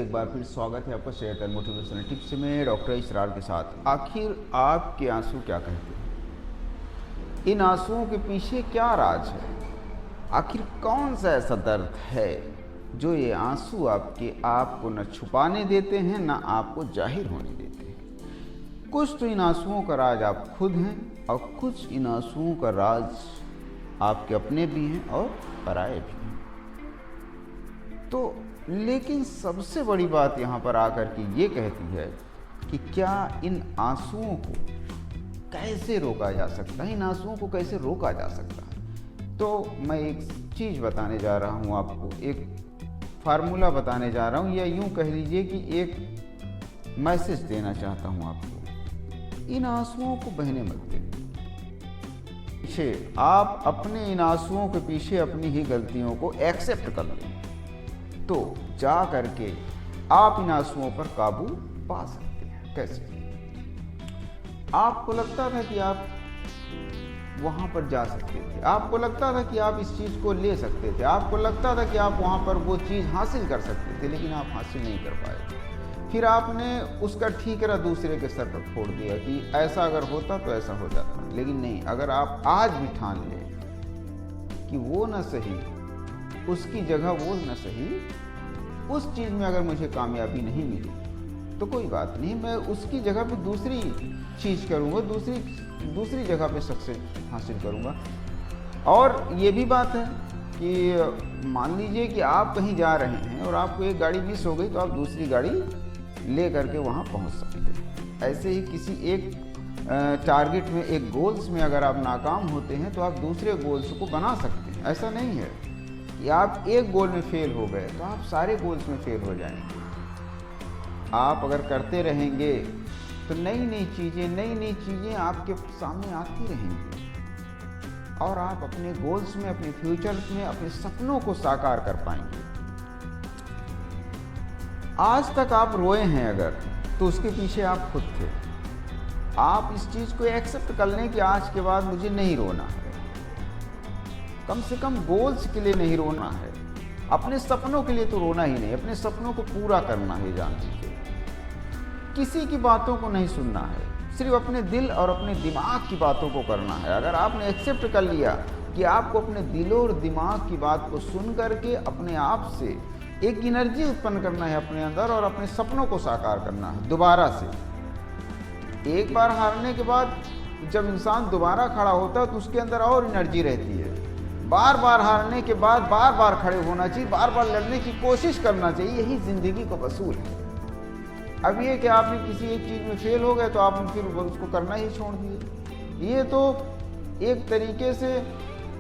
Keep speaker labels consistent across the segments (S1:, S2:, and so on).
S1: एक बार फिर स्वागत है आपका सेहत एंड मोटिवेशनल टिप्स में डॉक्टर इसरार के साथ। आखिर आपके आंसू क्या कहते हैं? इन आंसुओं के पीछे क्या राज है? आखिर कौन सा ऐसा दर्द है जो ये आंसू आपको न छुपाने देते हैं न आपको जाहिर होने देते हैं? कुछ तो इन आंसुओं का राज आप खुद हैं और कुछ इन आंसुओं का राज आपके अपने भी हैं और पराये भी हैं। तो लेकिन सबसे बड़ी बात यहाँ पर आकर के ये कहती है कि क्या इन आंसुओं को कैसे रोका जा सकता है, इन आंसुओं को कैसे रोका जा सकता है। तो मैं एक चीज़ बताने जा रहा हूँ आपको, एक फार्मूला बताने जा रहा हूँ, या यूँ कह लीजिए कि एक मैसेज देना चाहता हूँ आपको। इन आंसुओं को बहने मत दें। पीछे आप अपने इन आंसुओं के पीछे अपनी ही गलतियों को एक्सेप्ट कर लें तो जा करके आप इन आंसुओं पर काबू पा सकते हैं। कैसे? आपको लगता था कि आप वहां पर जा सकते थे, आपको लगता था कि आप इस चीज को ले सकते थे, आपको लगता था कि आप वहां पर वो चीज हासिल कर सकते थे, लेकिन आप हासिल नहीं कर पाए। फिर आपने उसका ठीकरा दूसरे के सर पर फोड़ दिया कि ऐसा अगर होता तो ऐसा हो जाता। लेकिन नहीं, अगर आप आज भी ठान लें कि वो न सही, उसकी जगह वो न सही, उस चीज़ में अगर मुझे कामयाबी नहीं मिली तो कोई बात नहीं, मैं उसकी जगह पे दूसरी चीज़ करूँगा, दूसरी जगह पे सक्सेस हासिल करूँगा। और ये भी बात है कि मान लीजिए कि आप कहीं जा रहे हैं और आपको एक गाड़ी मिस हो गई तो आप दूसरी गाड़ी ले करके वहाँ पहुँच सकते हैं। ऐसे ही किसी एक टारगेट में, एक गोल्स में अगर आप नाकाम होते हैं तो आप दूसरे गोल्स को बना सकते हैं। ऐसा नहीं है कि आप एक गोल में फेल हो गए तो आप सारे गोल्स में फेल हो जाएंगे। आप अगर करते रहेंगे तो नई नई चीज़ें आपके सामने आती रहेंगी और आप अपने गोल्स में, अपने फ्यूचर में, अपने सपनों को साकार कर पाएंगे। आज तक आप रोए हैं अगर, तो उसके पीछे आप खुद थे। आप इस चीज़ को एक्सेप्ट कर लें कि आज के बाद मुझे नहीं रोना है, कम से कम गोल्स के लिए नहीं रोना है, अपने सपनों के लिए तो रोना ही नहीं, अपने सपनों को पूरा करना है। जान लीजिए, किसी की बातों को नहीं सुनना है, सिर्फ अपने दिल और अपने दिमाग की बातों को करना है। अगर आपने एक्सेप्ट कर लिया कि आपको अपने दिल और दिमाग की बात को सुन करके अपने आप से एक एनर्जी उत्पन्न करना है अपने अंदर और अपने सपनों को साकार करना है दोबारा से। एक बार हारने के बाद जब इंसान दोबारा खड़ा होता है तो उसके अंदर और एनर्जी रहती है। बार बार हारने के बाद बार बार खड़े होना चाहिए, बार बार लड़ने की कोशिश करना चाहिए। यही जिंदगी का असूल है। अब ये कि आपने किसी एक चीज़ में फेल हो गए तो आप फिर उसको करना ही छोड़ दिए, ये तो एक तरीके से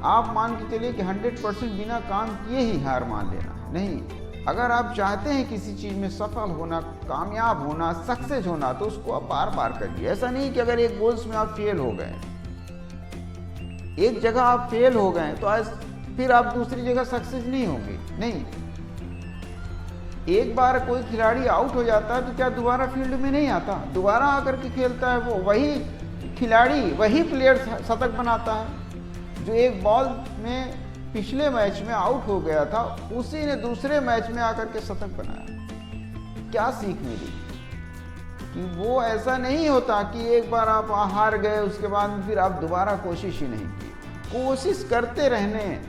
S1: आप मान के चलिए कि 100% बिना काम किए ही हार मान लेना है। नहीं, अगर आप चाहते हैं किसी चीज़ में सफल होना, कामयाब होना, सक्सेस होना, तो उसको आप बार बार करिए। ऐसा नहीं कि अगर एक गोल्स में आप फेल हो गए, एक जगह आप फेल हो गए तो आज फिर आप दूसरी जगह सक्सेस नहीं होंगे। नहीं, एक बार कोई खिलाड़ी आउट हो जाता है तो क्या दोबारा फील्ड में नहीं आता, दोबारा आकर के खेलता है। वो वही खिलाड़ी, वही प्लेयर शतक बनाता है। जो एक बॉल में पिछले मैच में आउट हो गया था, उसी ने दूसरे मैच में आकर के शतक बनाया। क्या सीख मिली कि वो ऐसा नहीं होता कि एक बार आप हार गए उसके बाद फिर आप दोबारा कोशिश ही नहीं की। कोशिश करते रहने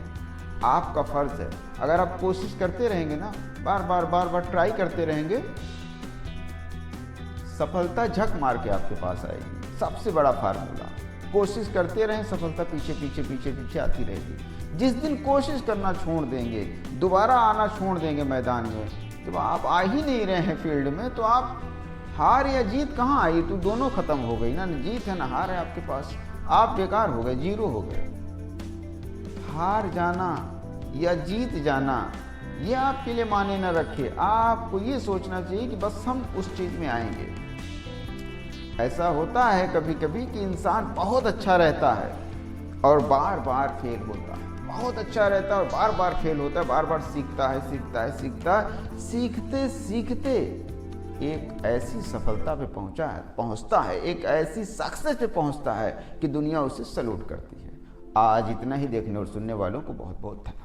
S1: आपका फर्ज है। अगर आप कोशिश करते रहेंगे ना, बार बार ट्राई करते रहेंगे, सफलता झक मार के आपके पास आएगी। सबसे बड़ा फार्मूला, कोशिश करते रहें, सफलता पीछे आती रहेगी। जिस दिन कोशिश करना छोड़ देंगे, दोबारा आना छोड़ देंगे मैदान में, जब आप आ ही नहीं रहे हैं फील्ड में, तो आप हार या जीत कहाँ आई? तो दोनों खत्म हो गई ना, जीत है ना हार है आपके पास। आप बेकार हो गए, जीरो हो गए। हार जाना या जीत जाना ये आपके लिए माने न रखे। आपको ये सोचना चाहिए कि बस हम उस चीज में आएंगे। ऐसा होता है कभी कभी कि इंसान बहुत अच्छा रहता है और बार बार फेल होता है, बहुत अच्छा रहता है और बार बार फेल होता है, बार बार सीखता है, सीखते सीखते एक ऐसी सफलता पे पहुंचता है, एक ऐसी सक्सेस पे पहुंचता है कि दुनिया उसे सैल्यूट करती है। आज इतना ही। देखने और सुनने वालों को बहुत बहुत धन्यवाद।